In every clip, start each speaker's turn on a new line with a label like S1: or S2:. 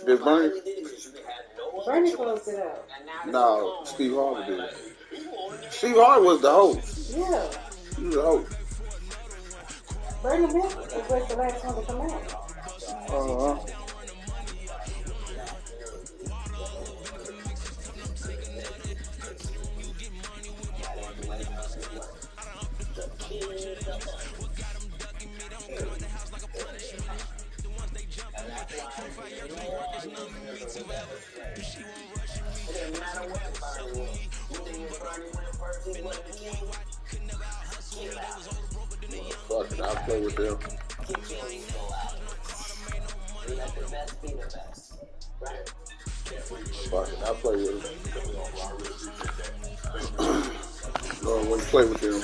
S1: Did Bernie?
S2: Bernie closed it out.
S1: No, Steve Harvey did. Steve Harvey was the host.
S2: Yeah.
S1: He was the host.
S2: Bernie Mac was the last one to come out.
S1: Fuck it, I'll play with them. Fuck it, I'll play with them. No, I want to play with them.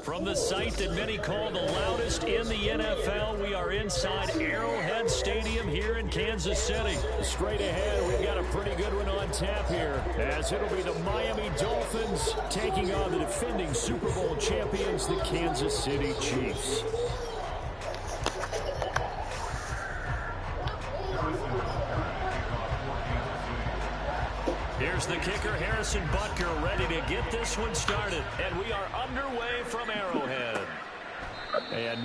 S3: From the site that many call the loudest in the NFL, we are inside Arrowhead Stadium here in Kansas City. Straight ahead, we've got a pretty good one on tap here, as it'll be the Miami Dolphins taking on the defending Super Bowl champions, the Kansas City Chiefs. Here's the kicker, Harrison Butker, ready to get this one started. And we are underway from Arrowhead.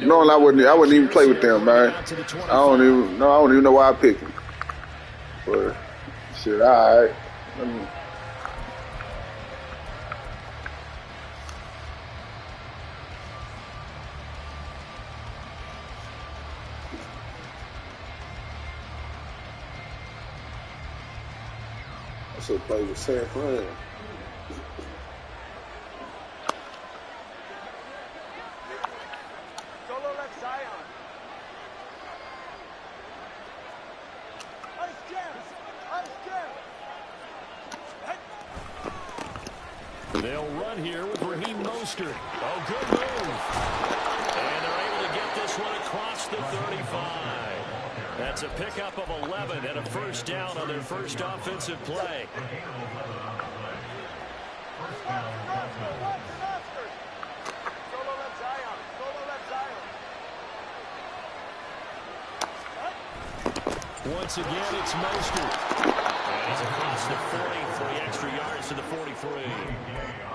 S1: No, I wouldn't even play with them, man. I don't even know why I picked them. But shit, all right. I should play with San Fran.
S3: They'll run here with Raheem Mostert. Oh, good move. And they're able to get this one across the 35. That's a pickup of 11 and a first down on their first offensive play. Once again, it's Mostert. And he's across the 40, 3 extra yards to the 43.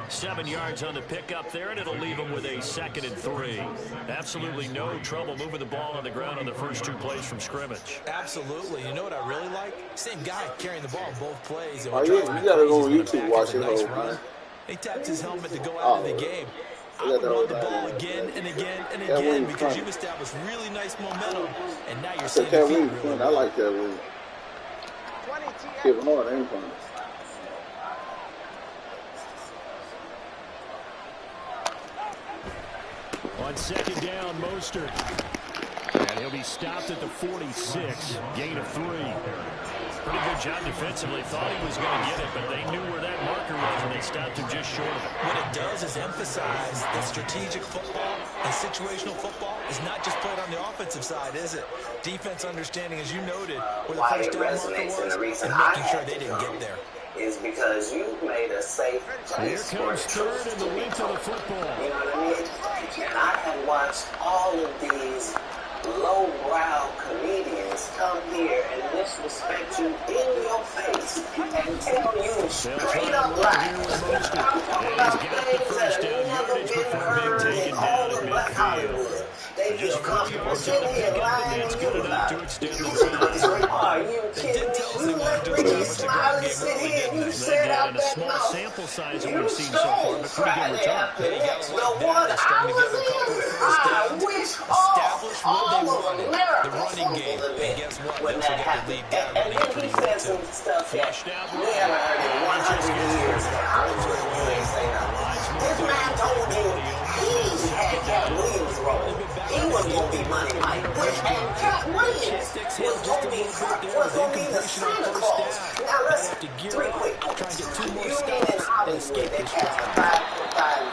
S3: 7 yards on the pickup there, and it'll leave him with a 2nd and 3. Absolutely no trouble moving the ball on the ground on the first 2 plays from scrimmage.
S4: Absolutely. You know what I really like? Same guy carrying the ball in both plays.
S1: Oh, yeah, you got to go on YouTube watch it.
S4: Nice run. He tapped his helmet to go out of the game. I would run the ball again and again and again because you've established really nice momentum, and now you're seeing the field really
S1: I like that one. Kevin Hart ain't fun.
S3: On 2nd down, Mostert. And he'll be stopped at the 46. Gain of 3. Pretty good job defensively. Thought he was going to get it, but they knew where that marker was, and they stopped him just short of it.
S4: What it does is emphasize that strategic football and situational football is not just played on the offensive side, is it? Defense understanding, as you noted, where the first down marker was, and making sure they didn't get there.
S5: Is because you've made a safe place.
S3: Here comes 3rd and the length of the football.
S5: You know what I mean? And I have watched all of these low-brow comedians come here and disrespect you in your face and tell you straight up lies about things that have never been heard in all of Black Hollywood. They feel comfortable sitting here lying to you about it. Are you kidding me? You let Ricky Smiley sit here and you set out that mouth.
S3: Sample size that we've seen so far, but pretty good return.
S5: The one I was in, I wish all of America
S4: running game. And guess what?
S5: When that happened. And then he said some stuff that we haven't heard in 100 years in Hollywood. You ain't say nothing. This man told you he had Cat Williams' role. He was going to be Money Mike. And Cat Williams was going to be the Santa Claus. Now let's, three quick points. You mean in Hollywood they cast a five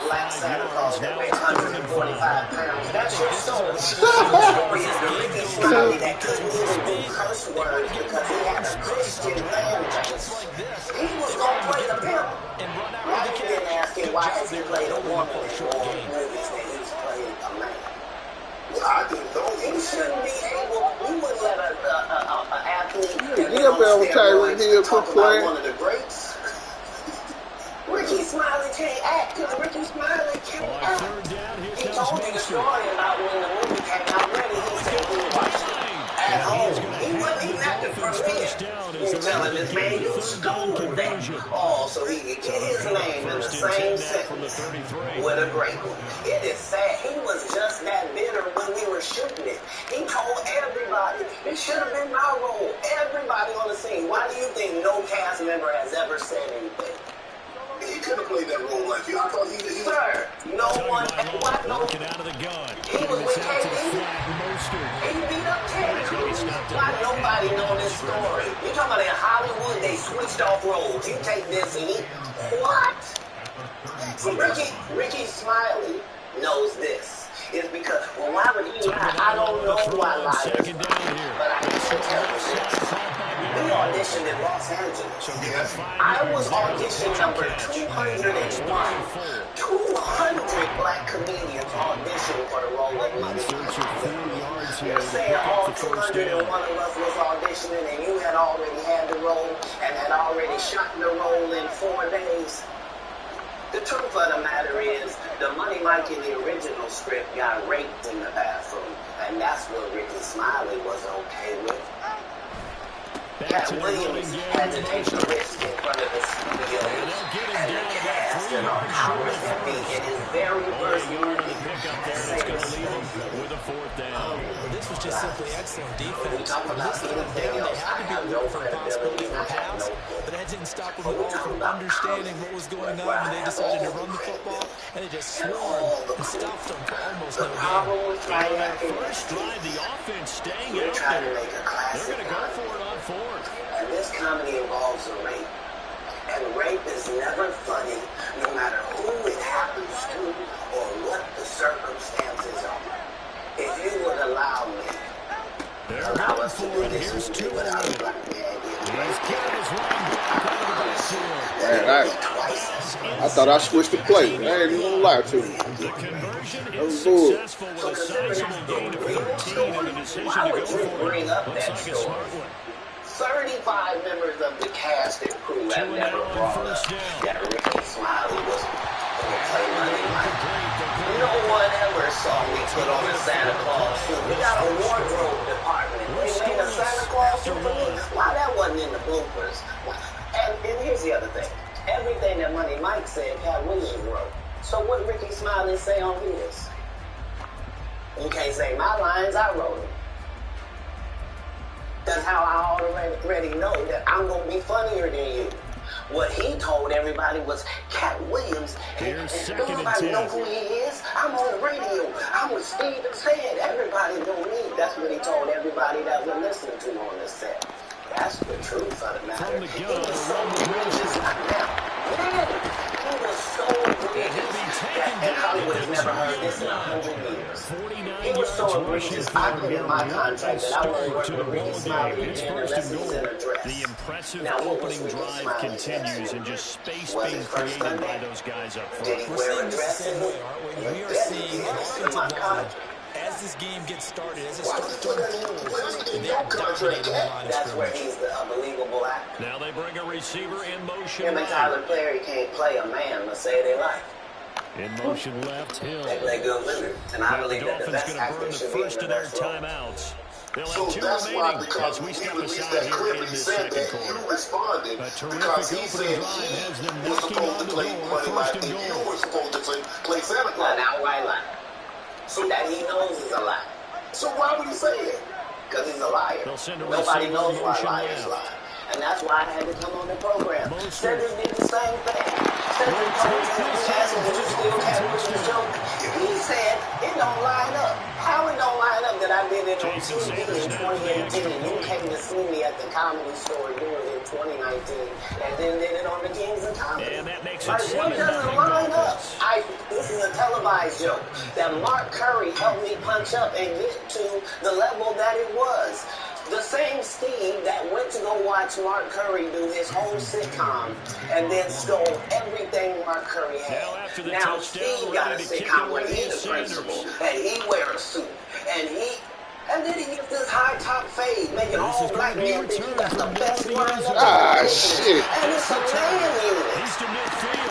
S5: black Santa Claus that weighs 145 pounds. That's your story. The story is the Ricky Smiley that couldn't even do curse words because he had a Christian fan base. He was going to play the pimp. Now you didn't ask him why has he played a woman in all movies that he's played a man. Well, I didn't know. He shouldn't be able. We wouldn't let an athlete
S1: get up there with Tyreek Hill
S5: talk
S1: for
S5: about
S1: playing.
S5: one of the greats. Ricky Smiley can't act because Ricky Smiley can't act. He told you the story about when the movie came out ready. He said he watched it at home. He wasn't even at the premiere. He was telling this man, you stole that. Oh, so he could get his name in the same sentence with a great one. It is sad. He was just that bitter when we were shooting it. He told everybody, it should have been my role. Everybody on the scene. Why do you think no cast member has ever said anything? He could have played that role like you. I thought he Sir, no one. What? No.
S3: Out of the gun.
S5: He was with KD. He beat up KD. Why nobody know this story? You talking about in Hollywood? They switched off roles. You take this and he. What? See, Ricky Smiley knows this. It's because, well, why would he lie? I don't know why liars lie, but I can tell you this. We auditioned in Los Angeles. I was audition number 201. 200 black comedians auditioned for the role of Money. You're saying all 201 of us was auditioning and you had already had the role and had already shot the role in 4 days? The truth of the matter is, the Money Mike in the original script got raped in the bathroom, and that's what Ricky Smiley was okay with. Cat Williams had to take the risk in front of the studio and the cast and our powers that be in his very first movie to say this thing.
S4: This was just simply excellent defense.
S5: We talk about anything else, I have no credibility, I have no clue.
S4: But that didn't stop them at all from understanding what was going on when they decided to run the football, and they just swarmed and stopped them for almost no gain.
S5: The problem with trying to
S3: First drive, the offense staying
S5: we're
S3: out
S5: trying to
S3: there.
S5: make a classic.
S3: They're going to go for it on 4th.
S5: And this comedy involves a rape. And rape is never funny, no matter who it happens to or what the circumstances are. If you would allow me, allow us to do this and do without a black man
S1: I thought I switched the play. I ain't even gonna lie to you.
S3: The conversion is
S1: Good.
S3: successful with a sizable gain of 13 and a decision
S5: why
S3: to
S5: would
S3: go
S5: you
S3: for
S5: bring
S3: it.
S5: up
S3: Looks
S5: that
S3: like a
S5: story?
S3: smart one.
S5: 35 members of the cast and crew have never brought up that Ricky Smiley was going to play Money Mike. No one ever saw me put on a Santa Claus suit. We got a wardrobe department. They made a Santa Claus suit for me. Why that wasn't in the bloopers? And here's the other thing. Everything that Money Mike said, Cat Williams wrote. So what Ricky Smiley say on his? You can't say my lines, I wrote them. That's how I already know that I'm going to be funnier than you. What he told everybody was Cat Williams, and nobody know who he is. I'm on the radio. I'm with Steven's head. Everybody know me. That's what he told everybody that was listening to on the set. That's the truth of the matter. He was so egregious. He was so egregious that Hollywood has never heard this in 100 years. He was so egregious, I put in my contract that I won't work with Ricky Smiley again unless he's in a dress.
S3: The impressive opening drive continues and just space being created by those guys up front.
S5: Did he wear a dress in it?
S4: We are seeing an offensive line as this game gets started, as it starts to unfold, and they're dominating the line of
S5: That's where
S4: scrimmage.
S5: he's the unbelievable actor.
S3: Now they bring a receiver in motion
S5: Him and Tyler Perry can't play a man, let's say they like.
S3: In motion left, Hill.
S5: They play good winners. And I
S3: Now the
S5: believe that the
S3: Dolphins
S5: best
S3: going to burn
S5: actor
S3: the
S5: should be in
S3: first
S5: the
S3: of their
S5: best role.
S3: timeouts. They'll
S6: So
S3: have 2
S6: that's why,
S3: remaining
S6: because
S3: as we
S6: he
S3: step
S6: released
S3: aside
S6: that
S3: here
S6: clip,
S3: in
S6: he
S3: this
S6: said
S3: second
S6: that
S3: quarter.
S6: you responded
S3: A
S6: because he
S3: terrific
S6: said
S3: opening drive has them
S6: he was
S3: knocking
S6: supposed
S3: on
S6: to
S3: the
S6: play
S3: door.
S6: Money
S3: First
S6: Mike
S3: and
S6: and you
S3: goal.
S6: were supposed to play Santa
S5: Well,
S6: Claus.
S5: now white lie.
S6: So
S5: That he knows is a lie.
S6: why would he say it?
S5: Because he's Nobody knows why Liars lie. And that's why I had to come on the program. Cedric did the same thing. Cedric told me, he asked me, do you still catch this joke? He said, it don't line up. How it don't line up that I did it on TV in 2018 and you came to see me at the Comedy Store doing it in 2019 and then did it on the Kings of Comedy?
S3: And that makes it
S5: like, what doesn't line up? This is a televised joke that Mark Curry helped me punch up and get to the level that it was. The same Steve that went to go watch Mark Curry do his whole sitcom and then stole everything Mark Curry had. Now Steve got a sitcom where he's the principal and he wears a suit and then he gets this high top fade, making all black men think he got the best line of the
S1: shit.
S5: And it's a man unit.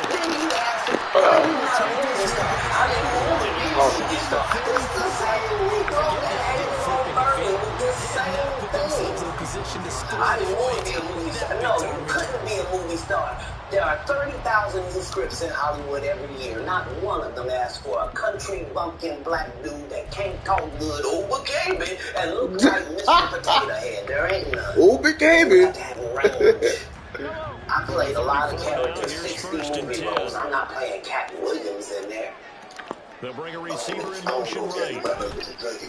S5: Then you ask him, why you not a movie star? I didn't want to be a movie star. It's the same Negro that hated Paul Bernie with the same thing. I didn't want to be a movie star. No, you couldn't be a movie star. There are 30,000 new scripts in Hollywood every year. Not one of them asks for a country bumpkin black dude that can't talk good over Gaby and look like Mr. Potato Head. There ain't none.
S1: Over Gaby.
S5: I played a lot of characters, 60 movie roles. I'm not playing Cat Williams in there.
S3: They'll bring a receiver in motion right.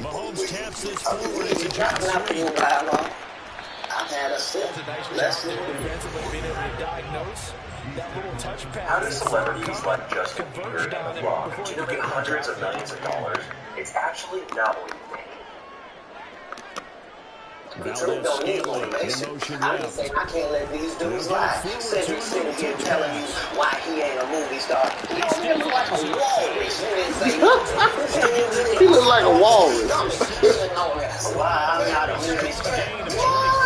S3: Mahomes taps this forward. It's a jump.
S5: I've had a sip. Less than
S7: how do celebrities like Justin Bieber and The Rock generate hundreds of millions of dollars? It's actually not what you think.
S5: The truth don't need motivation. I'm just saying I can't let these dudes lie. Cedric sitting here telling you why he ain't a movie star. He don't even look like a walrus. You didn't say
S1: he look like a walrus.
S5: Why I'm not a movie star. What?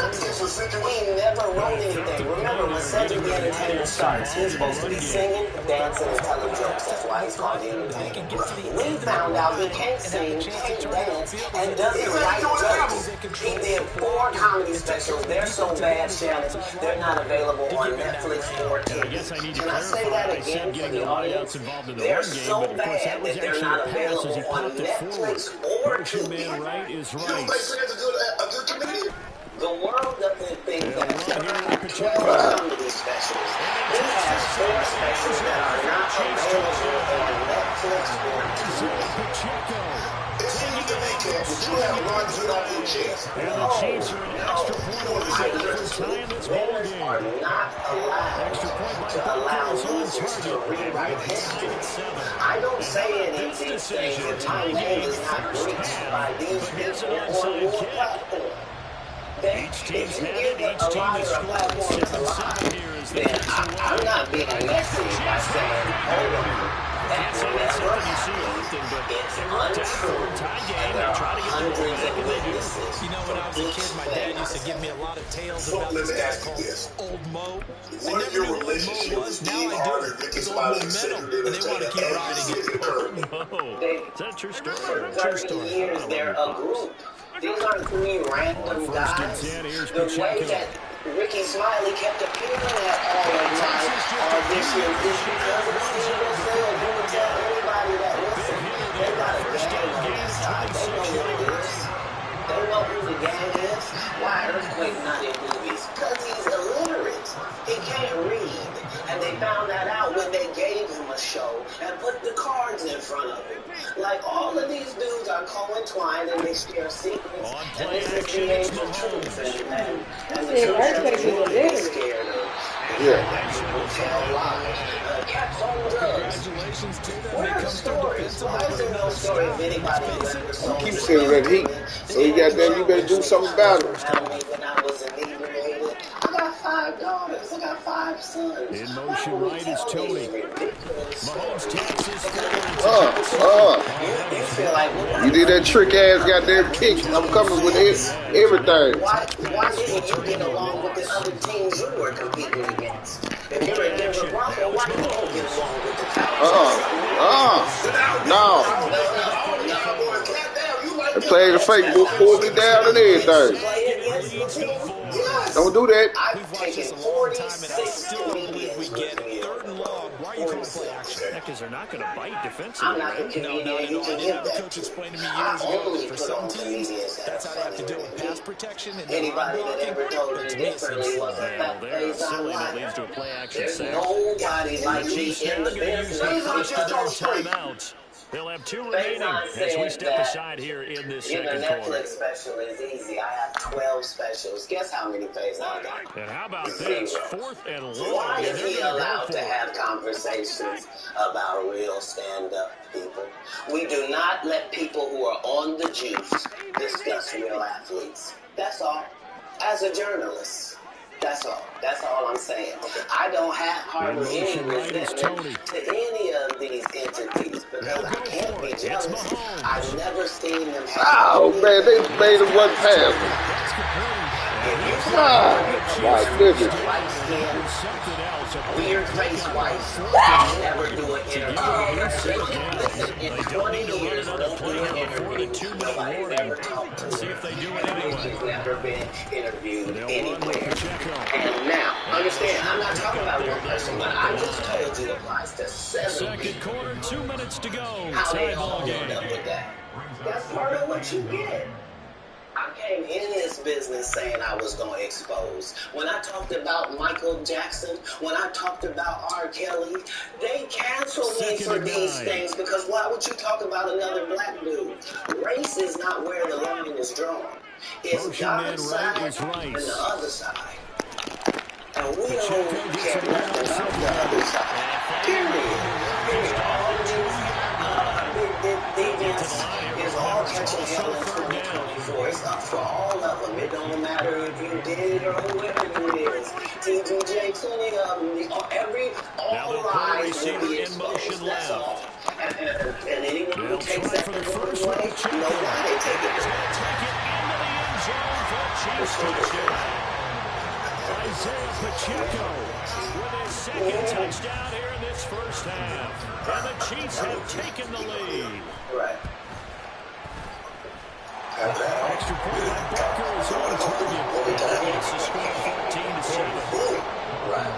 S5: He never wrote anything. Remember, when Cedric the Entertainer starts, he's supposed to be singing, dancing, and telling jokes. That's why he's called the Entertainer. We found out he can't sing, can't dance, and doesn't write jokes. He did 4 comedy specials. They're so bad, Shannon, they're not available on Netflix or TV. Can I say that again for the audience? They're so bad that they're not available on Netflix or TV.
S3: Right is right.
S6: A good comedian.
S5: The world doesn't think that there are 12 comedy specials. He has 4 specials that are not available on Netflix or TV.
S6: It's easy to make it, but you have runs without your chest.
S3: And the Chiefs are an extra point away from tying this ball
S5: Winners
S3: game.
S5: are not allowed to allow losers to rewrite history. I don't say it in these things if my name is not reached by these people on your platform. If you give a liar a platform to lie, then I'm not being messy by saying, hold on. That will never happen. It's untrue. And there are hundreds of witnesses.
S4: You know, when I was a kid, my dad used to give me a lot of tales about this guy called Old Mo.
S6: What if your relationship with Steve Harvey, Ricky Smiley, and Cedric the Entertainer ever hit the curb?
S3: Is that a true story?
S5: For 30 years, they're a group. These aren't 3 random guys. The way that Ricky Smiley kept appearing at all of my auditions is because of Steve Wilson. He would tell anybody that, listen, they got a gang on that side. They know what it is. They know who the gang is. Why Earthquake not in movies? Because he's illiterate. He can't read. And they found that out when they gave him a show and put the cards in front of him. Like, all of these dudes are co-entwined and they share secrets. And this is the age of truth. And the truth is really scared of. People tell lies. Cats on drugs. What are the stories? Why is there no story of anybody who ever sold
S1: Keep saying that heat. So you better do something about it.
S5: Tell me when I was inebriated. I got 5 daughters. I got 5 sons.
S3: In motion right is Tony. Mahomes taps his
S5: You feel like
S1: you did that trick ass goddamn kick. I'm coming with it, everything.
S5: Why didn't you get along with the other teams you were competing against? If you're a Denver Bronco, why you don't get along with the Cowboys?
S1: No. They played the fake book, pulled me down and everything. Don't do that.
S5: I've taken 46 comedians
S4: we get 3rd and long. Why are you calling play action?
S3: Because they're not going to bite defensively.
S5: I'm not a comedian. You can get that.
S4: Coach explained to me
S5: I
S4: years ago
S5: only
S4: for
S5: put
S4: some
S5: on
S4: teams,
S5: comedians that
S4: that's
S5: are
S4: how they have have to deal with pass protection and
S5: Anybody that ever told you differently was a fat face on liar. There's nobody like me in the business.
S3: They'll have 2 remaining as we step aside here in this second quarter.
S5: Netflix special is easy. I have 12 specials. Guess how many plays I got?
S3: And how about this? 4th and long.
S5: Why is he allowed to have conversations about real stand-up people? We do not let people who are on the juice discuss real athletes. That's all. As a journalist. That's all. That's all I'm saying. I don't have hardly any resentment to any of these entities because I can't be jealous. I've never seen them have.
S1: Oh, man, they made him one pass. My goodness.
S5: Weird face whites never do an interview. In 20 years, don't do an interview. Nobody's ever talked to them. He's never been interviewed anywhere. And now, understand, I'm not talking about one person, but I just told you it applies to 7
S3: Second
S5: people.
S3: quarter, 2 minutes to go.
S5: How they
S3: Tie
S5: all
S3: ball
S5: end up
S3: game.
S5: with that? That's part of what you get. I came in this business saying I was going to expose. When I talked about Michael Jackson, when I talked about R. Kelly, they canceled me for these things because why would you talk about another black dude? Race is not where the line is drawn. It's God's side and the other side. And we don't care nothing about the other side. Period. All these events is all catching hell in 2024. It's up for all of them. It don't matter if you did it or whoever you is. TGJ, 20 of them. All lies will be exposed. That's all. And anyone who takes that the wrong way, know why they take it.
S3: Isaiah Pacheco with his second touchdown here in this first half. And the Chiefs have taken the lead.
S5: Right.
S3: Extra point by Booker is on target. It's the score 14-7.
S5: Right.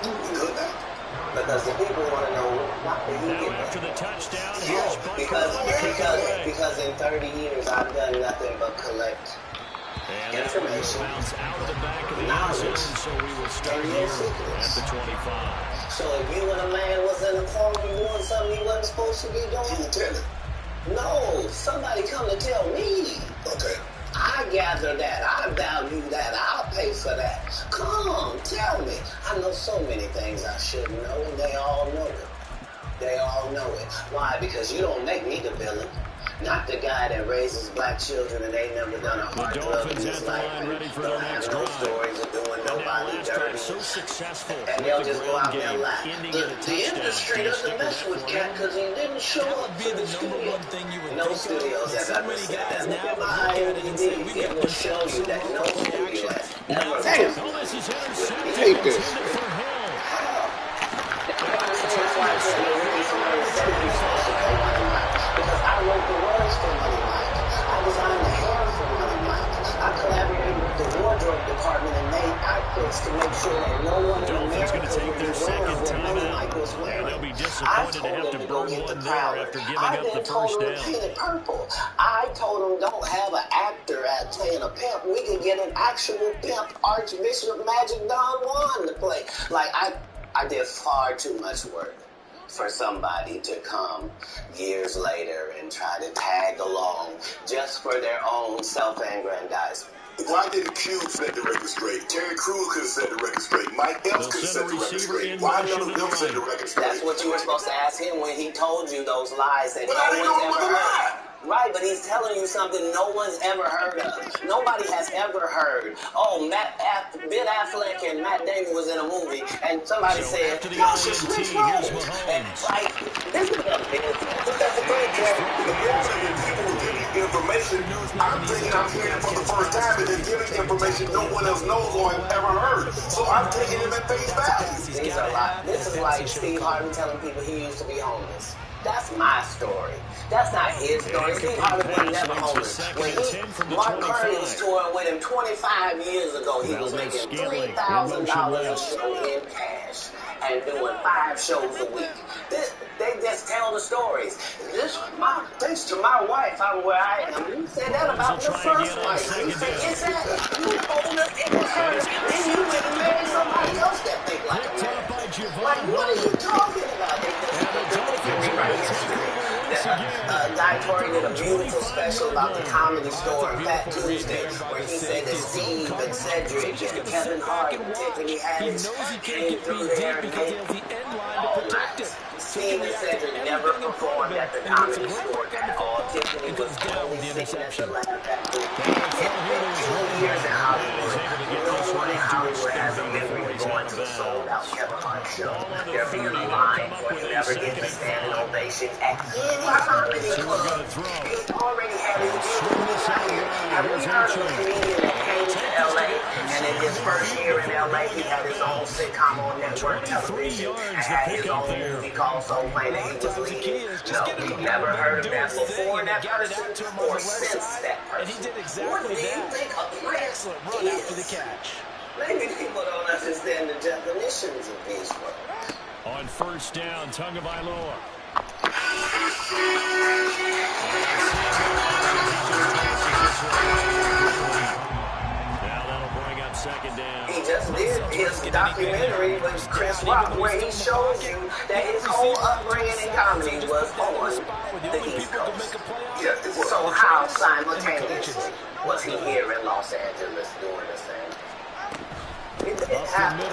S5: Good. Because the people want to know what did he
S3: Now
S5: get
S3: after
S5: back?
S3: the touchdown, here's Booker
S5: Because in 30 years I've done nothing but collect
S3: and
S5: information,
S3: bounce out of the back of the end zone, so we will start here at the 25.
S5: So if you and a man was in a corner doing something he wasn't supposed to be doing, tell him. No, somebody come to tell me. Okay. I gather that. I value that. I'll pay for that. Come, tell me. I know so many things I shouldn't know, and they all know it. They all know it. Why? Because you don't make me the villain. Not the guy that raises black children and ain't never done a hard drug in his life and don't have no stories of doing nobody dirty. And they'll just go out there and lie. The industry doesn't mess with Cat because he didn't show up to the studio. No studios have ever said that. Look at my IMDb. It will show you that no studio has ever said that.
S1: Hate this.
S5: That's why I said there really somebody said you supposed to pay Money Mike. Because I wrote the words for Money Mike. I designed the hair for Money Mike. I collaborated with the wardrobe department and made outfits to make sure that no one in America would be wearing what Money Mike was wearing.
S3: They'll be
S5: I
S3: disappointed to
S5: told
S3: have
S5: them
S3: to
S5: to go
S3: burn
S5: get the
S3: one there
S5: Prowler.
S3: after giving
S5: I
S3: up
S5: then
S3: the
S5: told
S3: first
S5: them to
S3: down.
S5: paint it purple. I told them don't have an actor out playing a pimp. We could get an actual pimp, Archbishop Magic Don Juan to play. Like I did far too much work for somebody to come years later and try to tag along just for their own self-aggrandizement.
S6: Why didn't Cube set the record straight? Terry Crews could have set the record straight. Mike Epps could have set the record straight. Why none of them set the record straight?
S5: That's what you were supposed to ask him when he told you those lies that
S6: But I didn't know it
S5: no
S6: was
S5: one's
S6: a
S5: ever
S6: lie.
S5: heard. Right, but he's telling you something no one's ever heard of. Nobody has ever heard. Oh, Ben Affleck and Matt Damon was in a movie, and somebody said, "No, she's Rich Rose." And like, this is a business. That's a great
S6: If people were giving you information, I'm thinking I'm hearing it for the first time, and they're giving information no one else knows or has ever heard. So I'm taking him at face value.
S5: These are lies. This is like Steve Harvey telling people he used to be homeless. That's my story. That's not his story. Steve Harvey was never homeless. When Mark Carney was touring with him 25 years ago, he was making $3,000 a show in cash and doing 5 shows a week. They just tell the stories. Thanks to my wife, I'm where I am. You said that about your first wife. You said, exactly. You told us it was her. Then you went and married somebody else that think like a man. Like, what are you talking about? Guy Torrey did a beautiful special about the Comedy Store on Fat Tuesday, where he said that Steve and Cedric and Kevin Hart and Tiffany Haddish came through there and made all night. Steve and Cedric never performed at the Comedy Store at all. Tiffany was only sitting at the lab that week. It's been 2 years in Hollywood. No one in Hollywood has a memory of going to a sold-out Kevin Hart show. They're being aligned for whoever gets a standing ovation at any comedy club. He's already had his deal here. Have we heard of a comedian that came to LA, and in his first year in LA, he had his own sitcom on network television, and had his own movie called Soul Plane that he was leading? No, we've never heard of that before that person or since that person. What do you think a plant is? Maybe people don't understand the definitions of these words.
S3: On first down, Tagovailoa. Now that'll bring up second down.
S5: He just did his documentary with Chris Rock where he shows you that his whole upbringing in comedy was on the East Coast. Yeah, so how simultaneously was he here in Los Angeles doing the same? It didn't happen.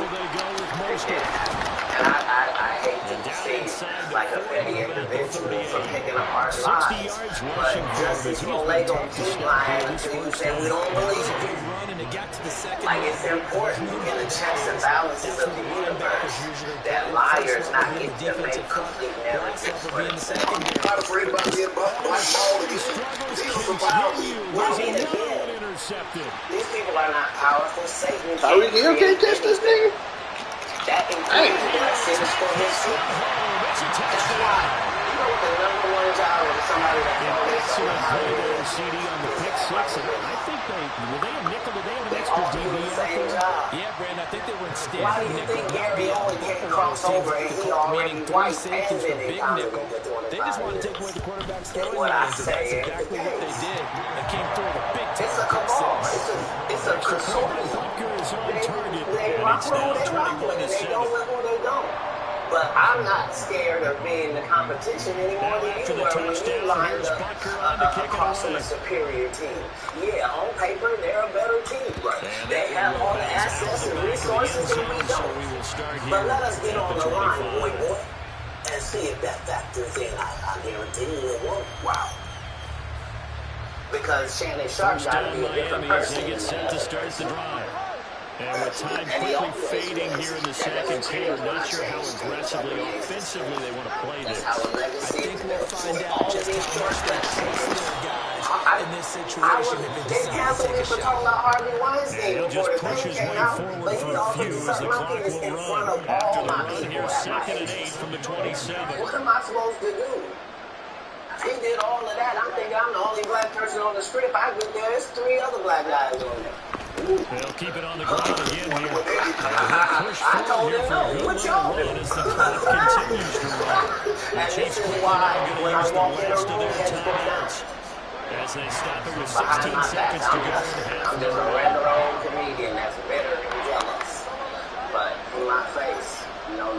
S5: And I hate to see like a petty individual for picking apart lies, but just as you lay on keep lying until you say we don't believe you. Like it's important in the checks and balances of the universe that liars not get to make complete narratives for themselves.
S6: Not afraid about being black ball again.
S5: Well, and again, these people are not powerful. Satan
S1: Tyreek Hill can't catch this nigga.
S5: that includes blessings for his seed. That's why, you know what the number one job of somebody that always
S3: CD on the pick six. I think were they a nickel? Did they have an extra DB out there?
S4: Yeah, Brandon, I think they were in standard
S5: Why do you
S4: nickel.
S5: think Gary only can't cross over and he already white and
S4: for
S5: then
S4: big nickel. They just want to take away the quarterback's throwing
S5: what I
S4: lanes, and
S5: say.
S4: that's exactly what they did. They came through with a big
S5: It's a
S4: tackle.
S5: cabal. It's a consortium.
S3: Bunker is on target,
S5: They
S3: and
S5: rock
S3: it's
S5: with who
S3: now
S5: they rock with, and they don't
S3: 21-7.
S5: with who they don't. But I'm not scared of being the competition anymore than you were when you lined up across from a superior team. Yeah, on paper, they're a better team. They have all the assets and resources that we don't. But let us get on the line, boy, and see if that factors in. I guarantee you it won't. Wow. Because Shannon Sharp got to be a different person.
S3: They get set to start the drive. And with time quickly fading here in the second quarter, not sure how aggressively, offensively they want to play this.
S5: I think
S4: We'll find out just how much they trust their guys in this situation if it
S5: They
S4: decides to
S5: canceled
S4: take
S5: me
S4: a
S5: for
S4: shot.
S5: talking about Harvey Weinstein
S3: He'll
S5: before
S3: just
S5: the
S3: push
S5: thing
S3: his
S5: came
S3: way
S5: out,
S3: forward
S5: but
S3: for
S5: he
S3: a
S5: offered
S3: few
S5: to
S3: as
S5: suck
S3: the
S5: my
S3: clock
S5: penis
S3: will
S5: in front
S3: run.
S5: of all
S3: After the
S5: my
S3: run
S5: people
S3: here,
S5: at my
S3: second and
S5: age.
S3: 8 from the 27.
S5: What am I supposed to do? He did all of that. I'm thinking I'm the only black person on the strip. I get there. There's 3 other black guys on there.
S3: They'll keep it on the ground again here.
S5: I told him no. What y'all do?
S3: As the clock continues to run.
S5: And this is why when I walk in a room, heads go down.
S3: As they stop it with
S5: Behind
S3: 16
S5: my back,
S3: seconds to go.
S5: I'm just a regular old comedian that's bitter and jealous. But in my face, no.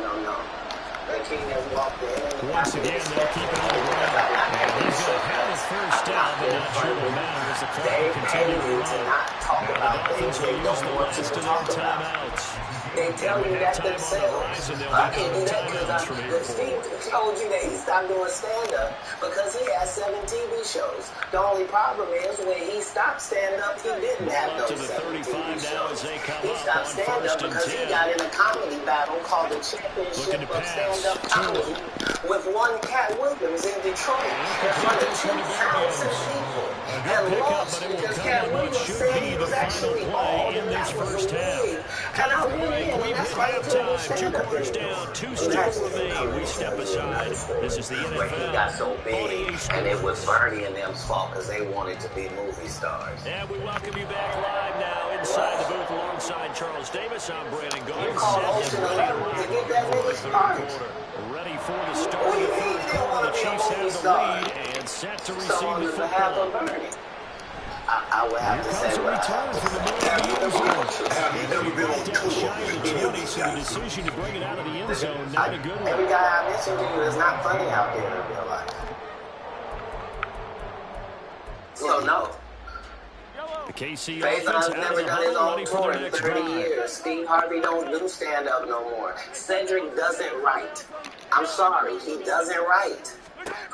S5: The king has walked in.
S3: Once again, they'll keep it on the ground. And he's going to have a first down, but not sure it'll matter as the clock
S5: They
S3: will
S5: pay
S3: continue to
S5: you to
S3: run.
S5: not talk
S3: The
S5: about
S3: Dolphins
S5: things they
S3: will use
S5: don't
S3: the
S5: want you
S3: last
S5: to
S3: of
S5: talk
S3: their
S5: about.
S3: timeouts.
S5: They tell you that themselves. I can do that because Steve told you that he stopped doing stand-up because he has 7 TV shows. The only problem is when he stopped stand-up, he didn't have those 7 TV shows. He stopped stand-up because he got in a comedy battle called the Championship of Stand-Up Comedy with one Cat Williams in Detroit in front of 2,000 people and lost because Cat Williams said he was actually bald and that was a wig. And I went in, and that's why he couldn't stand up
S3: Quarters down, 2 still remain. We step aside. This is the
S5: where he got
S3: NFL.
S5: so big, and it was Bernie and them's fault because they wanted to be movie stars.
S3: And we welcome you back live now inside the booth alongside Charles Davis. I'm Brandon Gold.
S5: You called Ocean 11 to get that nigga started.
S3: Quarter. Ready for the start of the third quarter. The Chiefs have the lead and set to receive the football.
S5: I would have to say
S3: Here comes a return from the middle of the end zone.
S6: Have you ever been on
S3: Down
S6: tour
S3: shy of
S6: with
S3: the
S6: any of
S3: 20,
S6: these
S3: so the
S6: guys?
S3: decision to bring it out of the end zone, not a good one.
S5: Every guy I mentioned to you is not funny out there in real life. So no.
S3: The KC
S5: Faison's
S3: offense
S5: never
S3: has a
S5: done his
S3: huddle
S5: own
S3: ready for
S5: tour
S3: the
S5: in
S3: next
S5: 30
S3: drive.
S5: years. Steve Harvey don't do stand-up no more. Cedric doesn't write. I'm sorry, he doesn't write.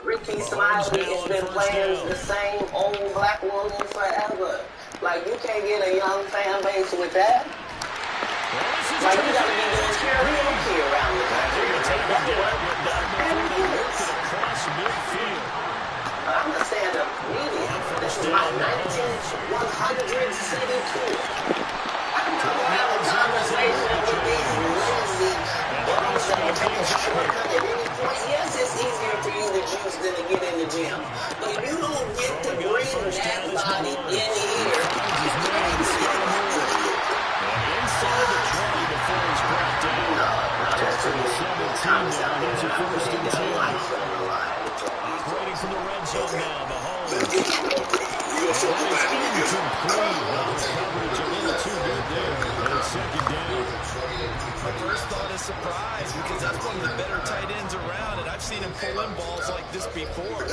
S5: Ricky Smiley has been playing the same old black woman forever. Like, you can't get a young fan base with that. Like, you gotta be doing karaoke around the country to make that work. I'm a stand-up comedian. This is my 100 city tour. I'm not gonna have a conversation with these lazy bums that will take a shortcut at any point. Yes, it's easier for you to juice than to get in the gym. But if you don't get to bring that body in here, you can't get
S3: Inside the 20 before he's brought down.
S5: no, that's too many
S3: 17
S5: times
S3: now.
S5: out there.
S3: Here's a
S5: I
S3: first
S5: need
S3: and
S5: that
S3: 10.
S5: life on the line.
S3: Operating from the red zone now. Mahomes.
S6: You're so glad to get this.
S3: Coverage a little too good there. And second down.
S4: My first thought is surprise because that's one of the better tight ends around, and I've seen him pull in balls like this before. And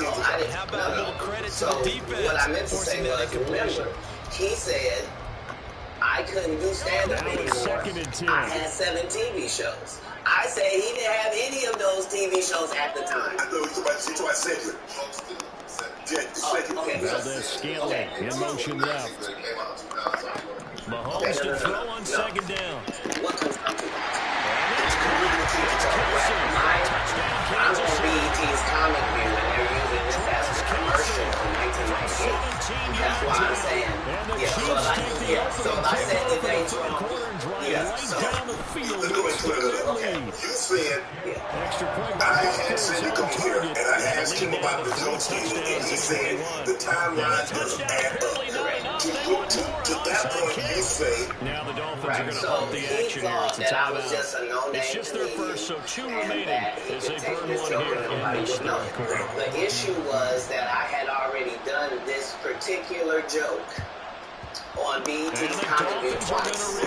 S4: how about a little credit to the defense?
S5: What I meant to say
S4: forcing that
S5: was,
S4: incompletion.
S5: remember, he said, I couldn't do stand-up
S3: Now
S5: anymore.
S3: it's second and 10.
S5: I had 7 TV shows. I said he didn't have any of those TV shows at the time.
S6: I know you're about Cedric.
S5: Okay.
S3: Valdez-Scantling in motion left. Mahomes to throw on second down.
S5: What comes up to that?
S3: And that's Kelsey. Touchdown,
S5: I'm
S3: Kansas
S5: on
S3: City.
S5: BET's Comic View, and they're using this as a commercial from 1998. That's why I'm saying, yeah, so I said that they
S3: Down the field.
S6: You said
S3: Extra point by
S6: I
S3: Walker.
S6: had Cedric on here, and I asked him about the Jones game, and he said the timeline doesn't add up. To that point, you say
S3: Now the Dolphins are going to
S5: so
S3: pump the
S5: he
S3: action here.
S5: thought
S3: It's a
S5: that I was just
S3: timeout.
S5: a no-name
S3: It's just their
S5: comedian,
S3: first, so 2
S5: and
S3: remaining
S5: that he
S3: as they
S5: could take
S3: burn
S5: this
S3: one
S5: joke
S3: here
S5: and
S3: in
S5: nobody
S3: this
S5: would know.
S3: third quarter.
S5: The issue was that I had already done this particular joke on BET's Comic View twice.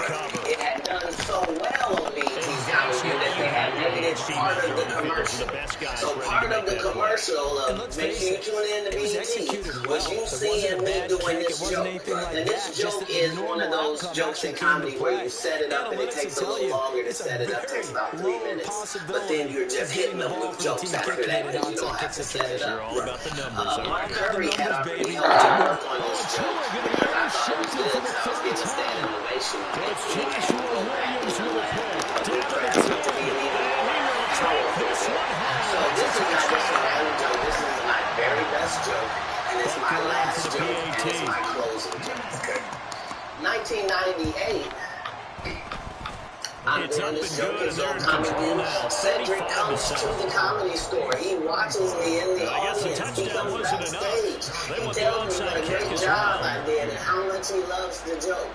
S5: It had done so well on BET's Comic View that they had made it part of the commercial. So part of the commercial of make sure you tune in to BET was you seeing me doing this joke. And this joke is one of those jokes in comedy where you set it up and it takes a little longer to set it up. It takes about 3 minutes. But then you're just hitting them with jokes after that and you don't have to set it up. Mark Curry had already helped to work on this joke because I thought it was good because I was getting standing ovation.
S3: It's Joshua Williams with a pick. Down to the 10. And he will take this one home.
S5: So this is not just a random joke. This is my very best joke, and it's my last joke, and it's my closing joke. 1998. I'm doing this joke is on Comic View. Cedric comes to the Comedy Store. He watches me in the audience. He comes backstage. He tells me what a great job I did and how much he loves the joke.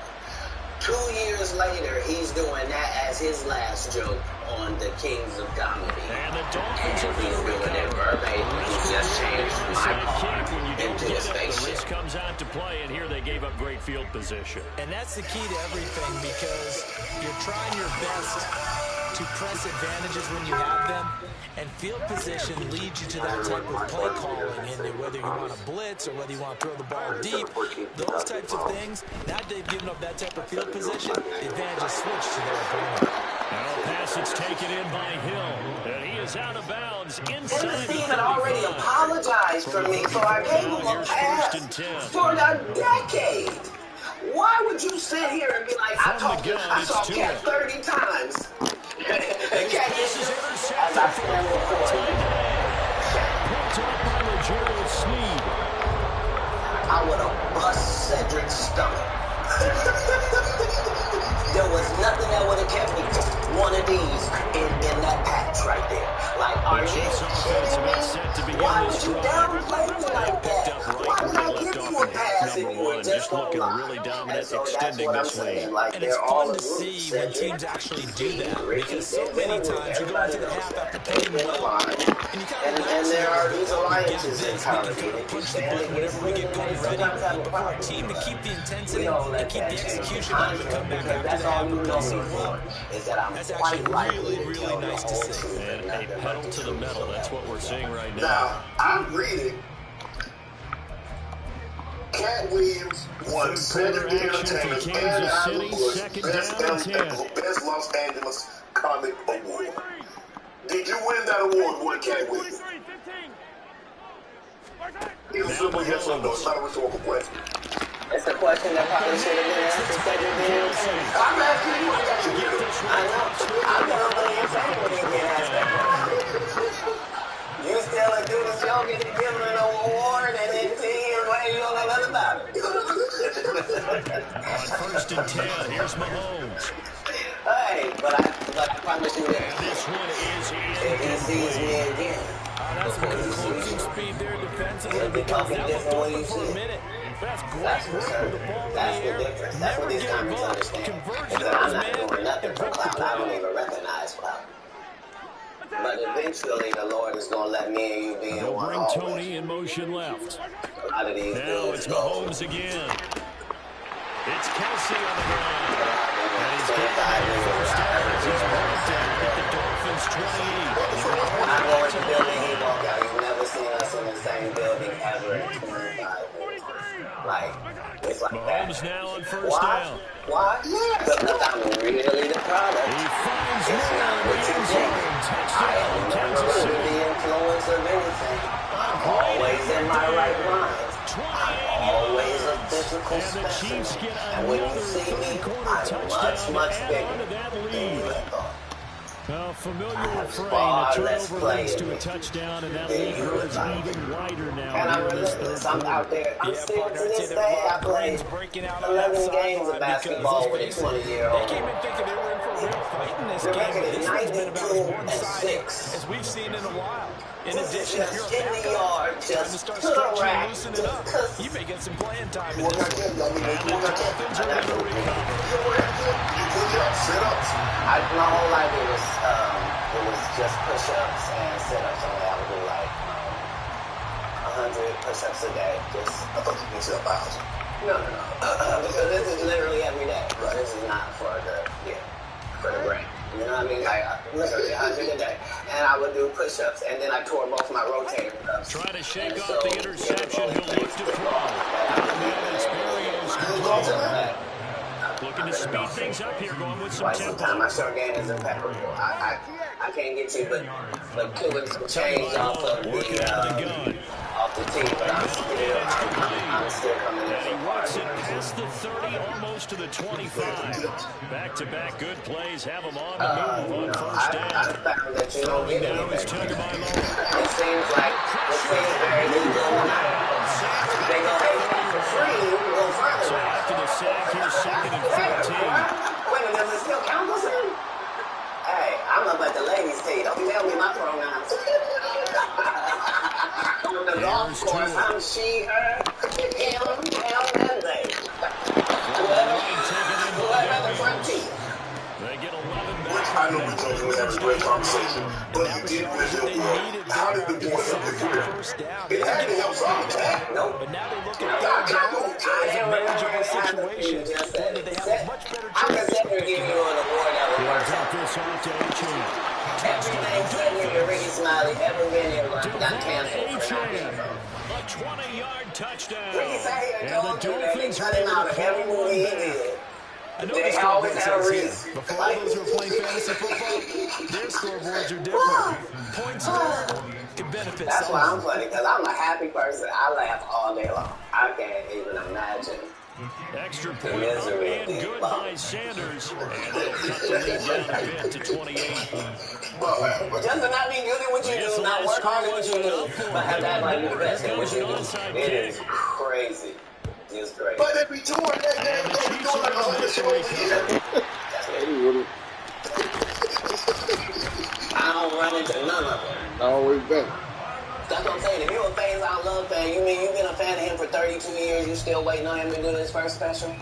S5: 2 years later, he's doing that as his last joke on the Kings of Comedy.
S3: And the Dolphins are
S5: He's doing it verbatim. He just changed my car into a spaceship.
S3: Risk comes out to play, and here they gave up great field position.
S4: And that's the key to everything because you're trying your best to press advantages when you have them, and field position leads you to that type of play calling, and whether you want to blitz or whether you want to throw the ball deep, those types of things. Now they've given up that type of field position, the advantage is switched to their opponent.
S3: Now a pass it's taken in by Hill, and he is out of bounds inside
S5: Dennis
S3: the
S5: Steven already
S3: 35.
S5: apologized for me, so I gave him a pass for a decade. Why would you sit here and be like, I saw Cat 30 times? And Cat is just, as I stand before you.
S3: Picked up by Legero Sneed.
S5: I would have bust Cedric's stomach. There was nothing that would have kept me one of these in that patch right there. Like, are you kidding me? Why would you downplay me like that? Why would I give you a pass
S3: number one, just looking really dominant, extending this lead.
S5: Like,
S4: and it's fun to see when teams actually do that, because so many times you go into the half after playing well, and you kind of
S5: and there are these alliances in
S4: this, we
S5: college.
S4: can kind of punch the button whenever we get going ready. But for a team to keep the intensity and keep the execution up and come back after the half and play so well, that's actually really, really nice to see.
S3: And a pedal to the metal, that's what we're seeing right now.
S6: Now, I'm reading Cat Williams won Saturday Entertainment and Albert Bush Best Los Angeles Comic Award. Did you win that award, one Cat Williams? It's a simple yes or no. It's not a rhetorical question.
S5: It's a question that probably should have been asked to Cedric Williams.
S6: I'm asking you a question.
S5: I know. I'm going to put your face when you get asked that question. You still a do the show, get given an award, and then see him where you don't know nothing about it.
S3: On 1st and 10, here's Mahomes.
S5: Hey, but I promise you that
S3: This one is
S5: if he sees me again,
S4: That's some good closing speed there defensively,
S5: it'll be
S4: because
S5: totally
S4: that was
S5: different when you
S4: for a
S5: see it.
S4: minute. That's great
S5: That's
S4: work
S5: for
S4: with the
S5: sure.
S4: ball in
S5: That's
S4: the
S5: the
S4: air.
S5: difference. That's what
S4: Never
S5: these
S4: get
S5: comics
S4: involved.
S5: understand.
S4: Converge
S5: Is that I'm not
S4: those,
S5: doing
S4: man,
S5: nothing
S4: and
S5: for
S4: broke the
S5: clout. I don't
S4: play.
S5: even recognize clout. But eventually the Lord is going to let me and you be in
S3: They'll
S5: one
S3: bring
S5: always.
S3: Tony in motion left.
S5: A lot of these
S3: Now
S5: dudes
S3: it's
S5: go.
S3: Mahomes again. It's Kelsey on the ground. And he's got
S5: 25
S3: the
S5: years
S3: first
S5: I
S3: down
S5: ever
S3: as
S5: did.
S3: he's brought down at the Dolphins 28.
S5: I go in the building, he walk out. You've never seen us in the same building ever in 25 years. Like, it's like
S3: Mahomes
S5: that.
S3: now on first
S5: Why?
S3: down.
S5: Why? Because I'm really the product.
S3: He finds
S5: It's
S3: Moore
S5: not
S3: in
S5: what
S3: the
S5: you
S3: end
S5: think.
S3: zone.
S5: I
S3: Touchdown,
S5: am never
S3: Kansas
S5: under
S3: City.
S5: the influence of anything. I'm always in my right mind. I'm always a physical
S3: And the Chiefs
S5: specimen.
S3: get
S5: And when you
S3: another
S5: see me,
S3: third-quarter
S5: I'm
S3: touchdown
S5: much
S3: to add
S5: bigger
S3: on to that
S5: than
S3: lead.
S5: you thought.
S3: A familiar
S5: have
S3: refrain,
S5: far
S3: a
S5: less
S3: turnover
S5: play
S3: leads
S5: in
S3: to a
S5: me
S3: touchdown, and that
S5: than
S3: lead
S5: you would
S3: grows
S5: like.
S3: even wider now
S5: And I'm
S3: here in this
S5: relentless.
S3: third
S5: I'm
S3: quarter.
S5: out there. I'm
S4: Yeah,
S5: still
S4: partner,
S5: to
S4: I'd say
S5: this
S4: that
S5: day. I
S4: Rob
S5: played
S4: Green's breaking out on
S5: 11
S4: that
S5: games of
S4: sideline,
S5: basketball
S4: because
S5: with a
S4: let's face it,
S5: 20-year-old.
S4: they came in thinking they were in for a real fight in this
S5: The
S4: game,
S5: record
S4: but
S5: is
S4: this one's been about as
S5: 92-6.
S4: one-sided as we've seen in a while. In
S5: This is
S4: addition, if you're
S5: just
S4: a
S5: in the
S4: backup,
S5: yard,
S4: time to
S5: just
S4: start
S5: to the
S4: stretching and
S5: rack,
S4: loosening
S5: just
S4: up.
S5: cause.
S4: You may get some playing time in
S6: What
S4: this
S6: got
S4: one.
S6: them?
S3: And the Dolphins are going to recover.
S6: You know what I did? You push-ups, sit-ups.
S5: My whole life it was just push-ups and sit-ups. Only I would do like 100 push-ups a day. Just
S6: I thought you said 1,000.
S5: no. Because this is literally every day.
S6: Right.
S5: This is not for the brain. You know what I mean? Like literally 100 a day. And I would do push-ups, and then I tore both my rotator cuffs.
S3: Trying to shake
S5: And
S3: off
S5: so,
S3: the interception. He'll look to throw. Looking to speed things up here, going with some
S5: Twice the time.
S3: tempo.
S5: My short game is impeccable. I can't get you, but pulling some change off of
S3: Working out of the gun.
S5: off the tee, but I'm still coming in
S3: And he
S5: for
S3: works
S5: party.
S3: it past the 30, almost to the 25. Back-to-back good plays have him on the move on first
S5: I
S3: down.
S5: found that you don't get
S3: Now is
S5: anything.
S3: Tagovailoa.
S5: It seems very legal now. They go, hey, for free, you can go further.
S3: So after the sack, here's 2nd and 15.
S5: Wait, does it still count as him? Hey, I'm up at the ladies' tee. Don't tell me my pronouns. On the golf course, I'm she, her, him, and they. Whoever the front tee.
S3: They get 11
S6: Which
S3: back.
S6: I know we told you we had a great conversation, but you did win the award. How did the boy help your career? It had to help some attack.
S5: Nope.
S4: But now they look at third down as a manageable situation, one that they have a much better
S5: I
S4: chance of
S5: consider giving you an award that would work
S3: Drop
S5: out.
S3: this off to A-Chain.
S5: Everything Cedric and Ricky Smiley ever been in life got canceled for not being
S3: A-Chain.
S5: so.
S3: A 20-yard touchdown.
S5: Ricky sat here and
S3: And
S5: told
S3: the
S5: you that they
S3: Dolphins
S5: cut
S3: were
S5: him
S3: able
S5: out
S3: to
S5: of every
S3: call
S5: movie he
S3: one back.
S5: did.
S4: I know
S5: They
S4: the
S5: always
S4: scoreboard
S5: had a
S4: says here,
S5: reason.
S4: before all those who are playing fantasy football, their scoreboards are different. Points scored can benefit
S5: That's why I'm
S4: someone.
S5: funny, because I'm a happy person. I laugh all day long. I can't even imagine.
S3: Extra point up and good by Sanders. And they'll cut the lead down a bit to 28.
S5: Just to not be good at what you do, not work hard at what you do, but have to act like you're the best at what you do. It is crazy. It's crazy.
S6: But they be doing that,
S3: And the
S6: they be
S3: Chiefs
S6: doing
S3: are
S6: like
S3: going to
S6: 100
S3: make
S6: shit
S3: the
S6: over here.
S3: recovery.
S5: I don't run into none of them.
S1: Always better.
S5: That's what I'm saying. If you're a Phase Out Love fan, you mean you've been a fan of him for 32 years, you still waiting on him to do his first special?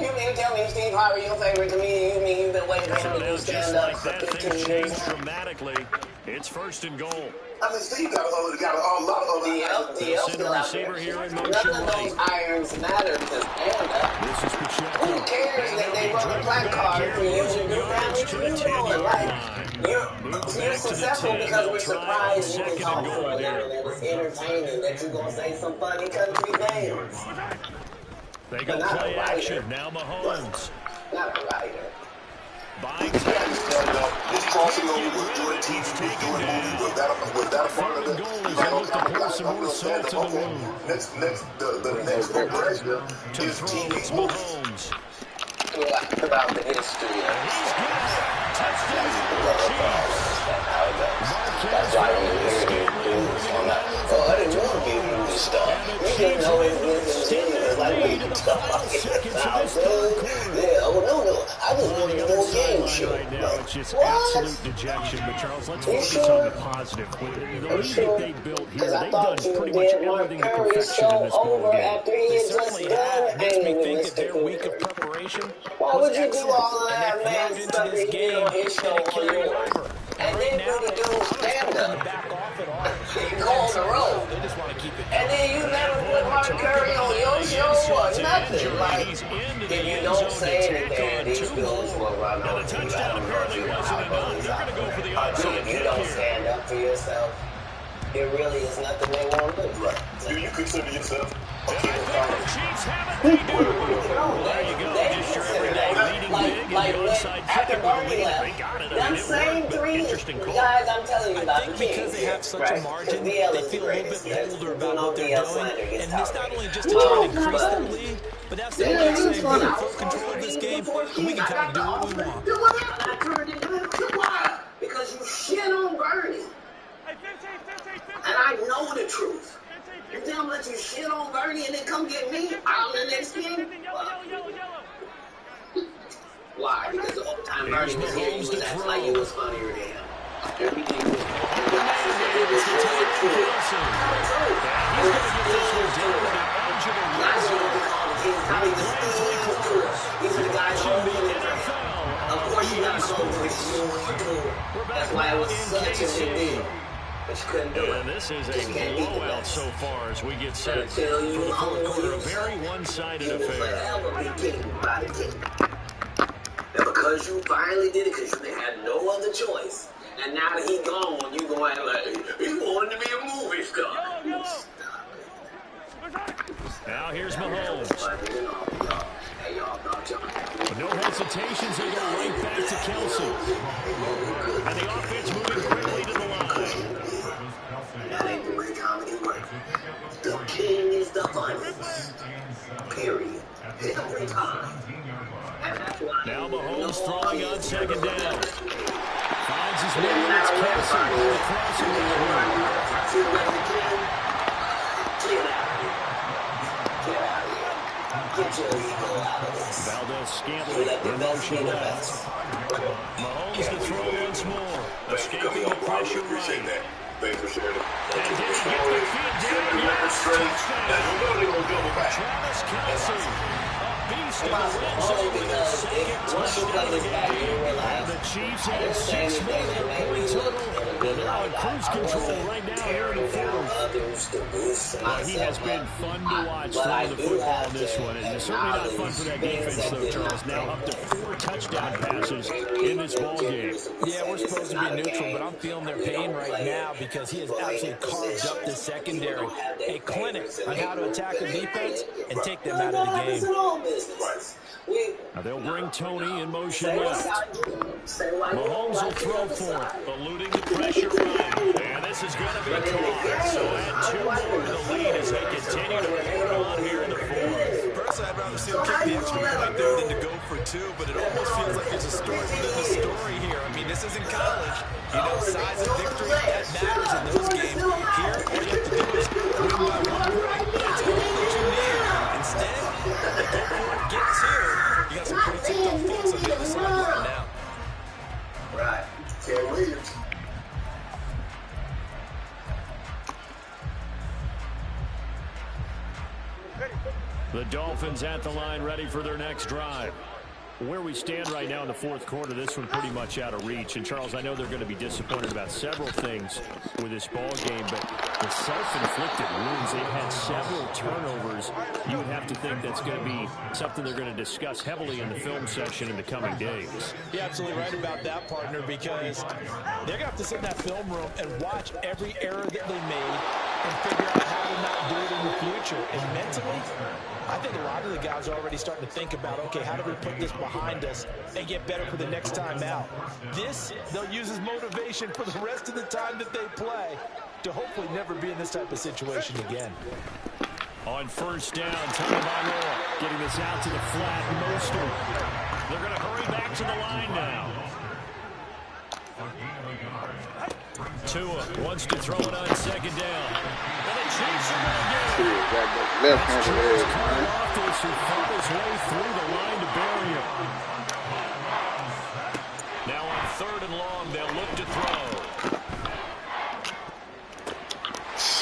S5: You mean tell me Steve Harvey your favorite comedian? You mean you've been waiting for him to do stand-up for 15 years?
S3: Dramatically. It's first and goal.
S6: I mean, Steve got a lot of other
S5: DL still out there. None of those irons matter to stand-up. Who cares that they run a black card for using new families? You're successful because we're surprised you can talk for them and it was entertaining that you're going to say some funny country names.
S3: They go play action. Now Mahomes.
S5: Not a writer.
S6: This crossing over was doing TV, was doing movies. Was that a part of it? The next progression is TV movies.
S5: About the history. That's why when you hear these dudes on that, I didn't want to give you this stuff. You didn't know it was continuous. Like, what are you talking about, dude? Yeah, no. I just wanted to do a game show.
S3: Right now, it's just absolute dejection. But Charles, let's focus on the positive. With the lead that they built here, they've done pretty much everything to perfection in this ball game.
S4: They certainly have. Makes me think that their week of preparation was excellent. And they flowed into this game and it carried over.
S5: And then do the dude stand-up. You go on the road. And then you never put Mark Curry on your show or nothing. Like, if you don't say anything, these dudes will run on you. I don't know if you know how those operate. So if you don't stand up for yourself, it really is nothing they won't do.
S6: Right. Do you consider yourself a kid of
S3: There you go. Just your everyday leading big and the onside kick.
S5: After Bernie left, them same three guys I'm telling you about,
S4: I think because they have such a margin, they feel a little bit bolder about what they're doing. And it's not only just to try to increase the lead, but that's the way saying we're in full control of this game, and we can kind of do what we want.
S5: Do whatever. I turned it into why? Because you shit on Bernie. And I know the truth. You tell me that you shit on Bernie and then come get me on the next game? Why? Because the whole time Bernie was here, you was acting like it was funnier than him. Everything was these are the guys who are in it. Of course you gotta go for it. That's why it was such a big deal. But you couldn't do it.
S3: And this is a blowout so far as we get set for the fourth quarter. A very one-sided affair.
S5: And because you finally did it, because you had no other choice, and now that he gone, you going like, he wanted to be a movie star.
S3: Now here's Mahomes. With no hesitations, they go right back to Kelsey. And the offense moving quickly to the line.
S5: That ain't the way comedy works. The king is the funniest. Period. Every time.
S3: Now Mahomes throwing on second down. Finds his man, it's Kelsey. The crossing
S5: Get your ego out of this.
S3: Valdez-Scantling in motion left. Mahomes to throw once more. Escaping the pressure right.
S6: Thanks for sharing it.
S3: And did he get the feet down? Yes, touchdown. Travis Kelsey, a beast in the red zone with his second touchdown of the game. And the Chiefs have 6 more point total. And they're on cruise control right now here in the fourth. Well, he has been fun to watch throwing the football in this one. And it's certainly not fun for that defense, though, Charles. Now up to 4 touchdown passes in this ballgame.
S4: Yeah, we're supposed to be neutral, but I'm feeling their pain right now because he has absolutely carved up the secondary. A clinic on how to attack a defense and take them out of the game.
S3: Now they'll bring Tony in motion left. Mahomes will throw for it, eluding the pressure run. And this is going to be caught. So add 2 more to the lead as they continue to pour on here in the fourth.
S4: Personally, I'd rather see him kick the extra point there than to go for 2, but it almost feels like there's a story within the story here. I mean, this isn't college. You know, size of victory, that matters in those games. Here, all you have to do is win by 1 point. That's all that you need. Instead, go for it, get 2. You got some pretty ticked off folks on the other sideline now.
S6: Right. Ted Williams.
S3: The Dolphins at the line, ready for their next drive. Where we stand right now in the fourth quarter, this one pretty much out of reach. And, Charles, I know they're going to be disappointed about several things with this ball game, but the self-inflicted wounds, they've had several turnovers. You would have to think that's going to be something they're going to discuss heavily in the film session in the coming days.
S4: You're absolutely right about that, partner, because they're going to have to sit in that film room and watch every error that they made and figure out how to not do it in the future. And mentally, I think a lot of the guys are already starting to think about, okay, how do we put this behind us and get better for the next time out? This, they'll use as motivation for the rest of the time that they play to hopefully never be in this type of situation again.
S3: On first down, Tagovailoa getting this out to the flat. Mostert. They're going to hurry back to the line now. Tua wants to throw it on second down. And the Chiefs are going to get it.
S1: Left-handed edge, man.
S3: Who fought his way through the line to bury him. Now on third and long, they'll look to throw.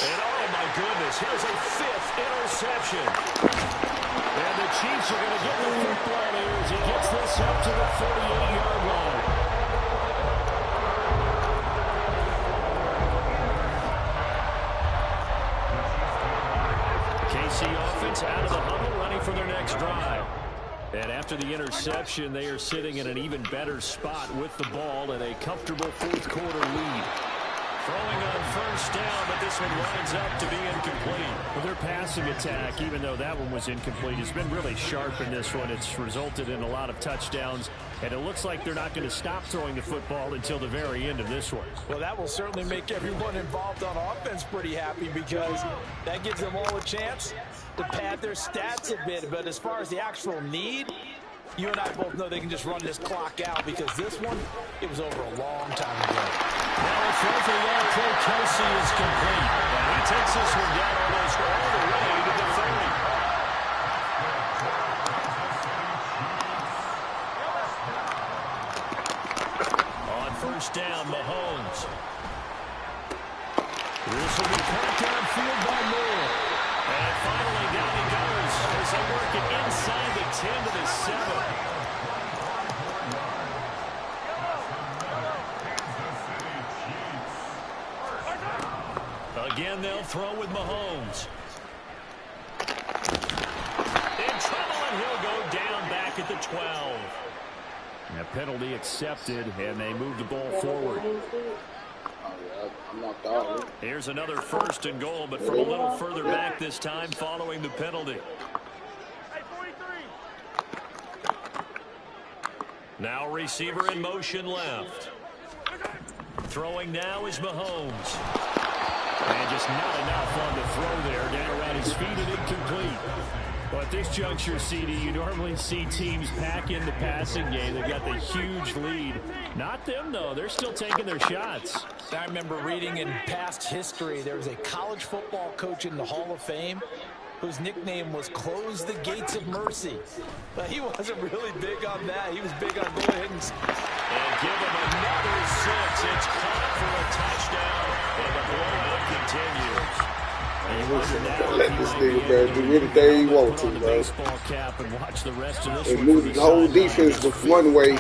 S3: And oh my goodness, here's a fifth interception. And the Chiefs are going to get the football here as he gets this up to the 48-yard line. KC offense out of the huddle, running for their next drive. And after the interception, they are sitting in an even better spot with the ball and a comfortable fourth quarter lead. Throwing on first down, but this one winds up to be incomplete. Well, their passing attack, even though that one was incomplete, has been really sharp in this one. It's resulted in a lot of touchdowns, and it looks like they're not going to stop throwing the football until the very end of this one.
S4: Well, that will certainly make everyone involved on offense pretty happy because that gives them all a chance to pad their stats a bit. But as far as the actual need, you and I both know they can just run this clock out because this one, it was over a long time ago.
S3: Now a throw for the All-Pro Kelsey is complete. And he takes this one down almost all the way to the 30. On first down, Mahomes. This will be caught downfield by Moore. And finally down he goes as they work it inside the 10 to the 7. Again, they'll throw with Mahomes. In trouble, and he'll go down back at the 12. And a penalty accepted, and they move the ball forward. Here's another first and goal, but from a little further back this time following the penalty. Now receiver in motion left. Throwing now is Mahomes. And just not enough on the throw there. Down around his feet and incomplete. Well, at this juncture, CD, you normally see teams pack in the passing game. They've got the huge lead. Not them, though. They're still taking their shots.
S4: I remember reading in past history, there was a college football coach in the Hall of Fame whose nickname was Close the Gates of Mercy. But he wasn't really big on that. He was big on go ahead
S3: and give him another 6. It's caught for a touchdown, and the blowout continues.
S1: Let this nigga, man, do anything he wants to, man. They moved the whole defense with one way.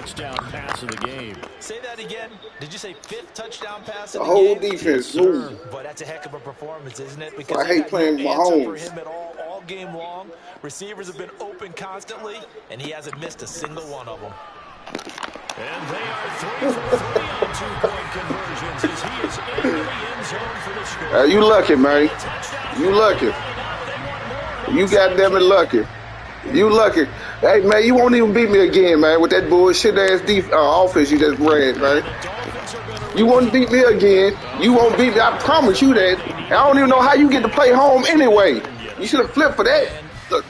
S4: Say that again. Did you say fifth touchdown pass?
S1: The whole defense moved.
S4: But that's a heck of a performance, isn't it? Because
S1: I hate playing Mahomes.
S4: For him at all game long. Receivers have been open constantly, and he hasn't missed a single one of them.
S3: And they are 3 for 3 on 2-point conversions as he is in the end zone for the score.
S1: You lucky, man. You lucky. You goddamn it lucky. You lucky. Hey, man, you won't even beat me again, man, with that bullshit-ass offense you just ran, man. You won't beat me again. You won't beat me. I promise you that. I don't even know how you get to play home anyway. You should have flipped for that. Look.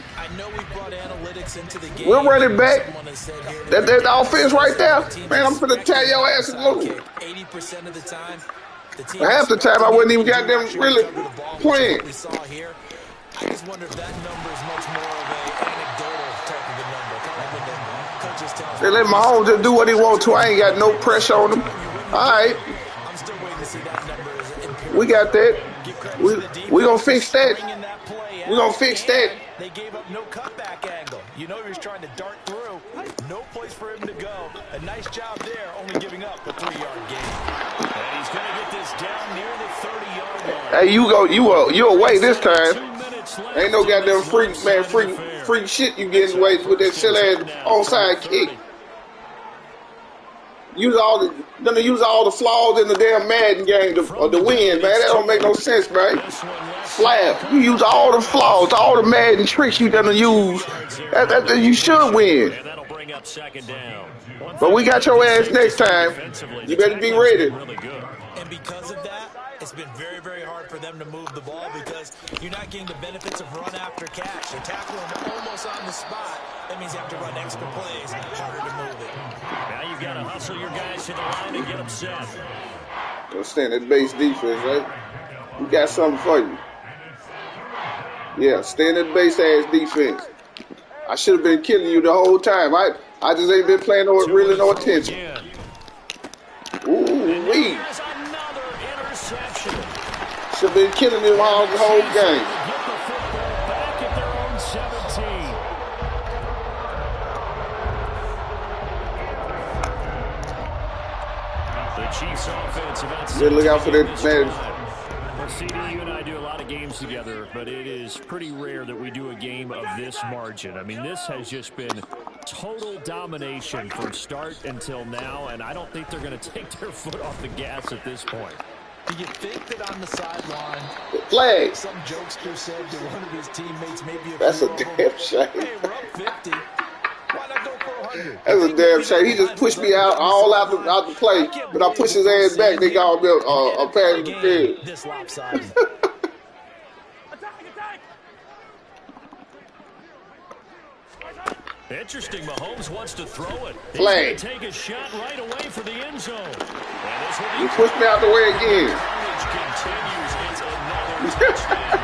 S4: Into the game.
S1: We're running back. That offense right there. Man, I'm finna tear your ass loose.
S4: 80% of the time,
S1: half the time I wasn't even goddamn really playing.
S4: We saw here. I just wonder if that number is much more of an anecdotal type of a number. Kind of when the coaches tell
S1: they let Mahomes just do what he wants to. I ain't got no pressure on him. All right.
S4: I'm still waiting to see that number.
S1: We got that. We gonna fix that. We gonna fix that.
S4: They gave up no cutback angle. You know he was trying to dart through. No place for him to go. A nice job there, only giving up a 3-yard gain.
S3: And he's going to get this down near the 30-yard line.
S1: Hey, you away this time. Ain't no goddamn freak shit you getting away with that silly ass onside kick. Use all the flaws in the damn Madden game to win, man. That don't make no sense, man. Slap. You use all the flaws, all the Madden tricks you gonna use. You should win. But we got your ass next time. You better be ready.
S4: And because of that, it's been very, very hard for them to move the ball because you're not getting the benefits of run after catch. You're tackling almost on the spot. That means you have to run extra plays, harder to move it.
S3: Now you've got to hustle your guys to the line and get them set.
S1: Go stand that base defense, right? We got something for you. Yeah, stand that base ass defense. I should have been killing you the whole time. I just ain't been playing really no attention. Ooh-wee. Should have been killing him all the whole game.
S3: Back at their own 17. The Chiefs offense about
S1: Yeah, look out for that man.
S3: Well, CD, you and I do a lot of games together, but it is pretty rare that we do a game of this margin. I mean, this has just been total domination from start until now, and I don't think they're going to take their foot off the gas at this point.
S4: Do you think that on the sideline,
S1: flag?
S4: Some jokester said to one of his teammates, maybe
S1: that's a damn shame.
S4: Hey, we're up 50. Why not go for 100?
S1: That's a damn shame. He just pushed me out the play, but I pushed his ass back. They got me a pass in the field.
S4: This lopsided.
S3: Interesting, Mahomes wants to throw it. He's
S1: flag.
S3: going to take a shot right away for the end zone.
S1: He pushed me out the way again.
S3: Continues. It's another touchdown.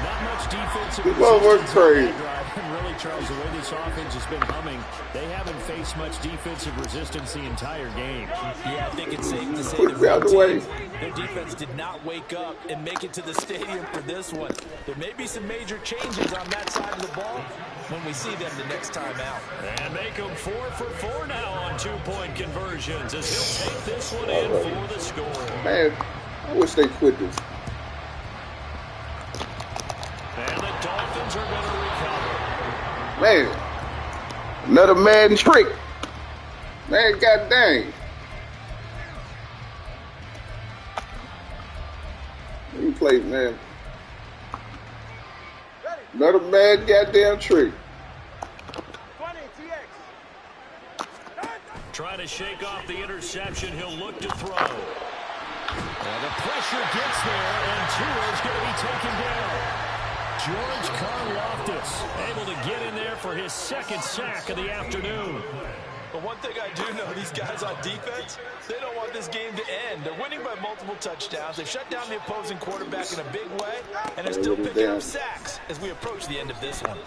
S3: Not much defensive resistance
S1: crazy.
S3: And really, Charles, the way this offense has been humming, they haven't faced much defensive resistance the entire game.
S4: Yeah, I think it's safe to say
S1: their
S4: defense did not wake up and make it to the stadium for this one. There may be some major changes on that side of the ball when we see them the next time out.
S3: And make them 4 for 4 now on 2-point conversions as he'll take this one in for the score.
S1: Man, I wish they quit this.
S3: And the Dolphins are going to recover.
S1: Man, another Madden trick. Man, god dang. You play, man. Another mad goddamn trick.
S3: Trying to shake off the interception. He'll look to throw. And the pressure gets there, and Tua is going to be taken down. George Karlaftis able to get in there for his second sack of the afternoon.
S4: But one thing I do know, these guys on defense, they don't want this game to end. They're winning by multiple touchdowns. They've shut down the opposing quarterback in a big way, and they're still picking up sacks as we approach the end of this one.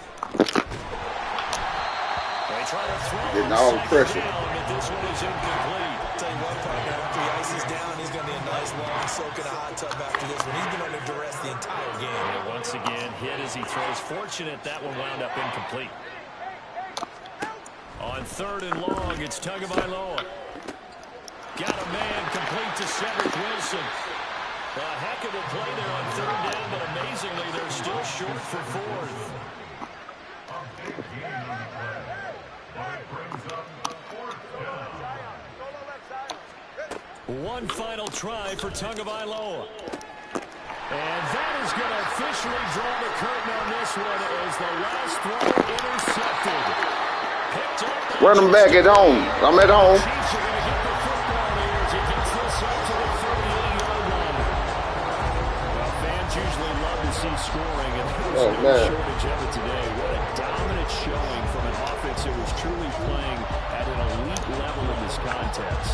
S3: They try to throw
S1: getting all the pressure.
S3: but this one is incomplete.
S4: Tell you what, partner, after he ices down, he's going to be a nice long soak in a hot tub after this one. He's been under duress the entire game.
S3: And once again, hit as he throws. Fortunate that one wound up incomplete. On 3rd and long, it's Tagovailoa. Got a man complete to Cedric Wilson. A heck of a play there on 3rd down, but amazingly, they're still short for 4th. One final try for Tagovailoa. And that is going to officially draw the curtain on this one as the last throw intercepted. Picked up.
S1: Run them back at home. I'm at home.
S3: Chiefs are going to get the football here as he gets this up to the 38-yard line. Well, fans usually love to see scoring, and there's no shortage of it today. What a dominant showing from an offense that was truly playing at an elite level in this contest.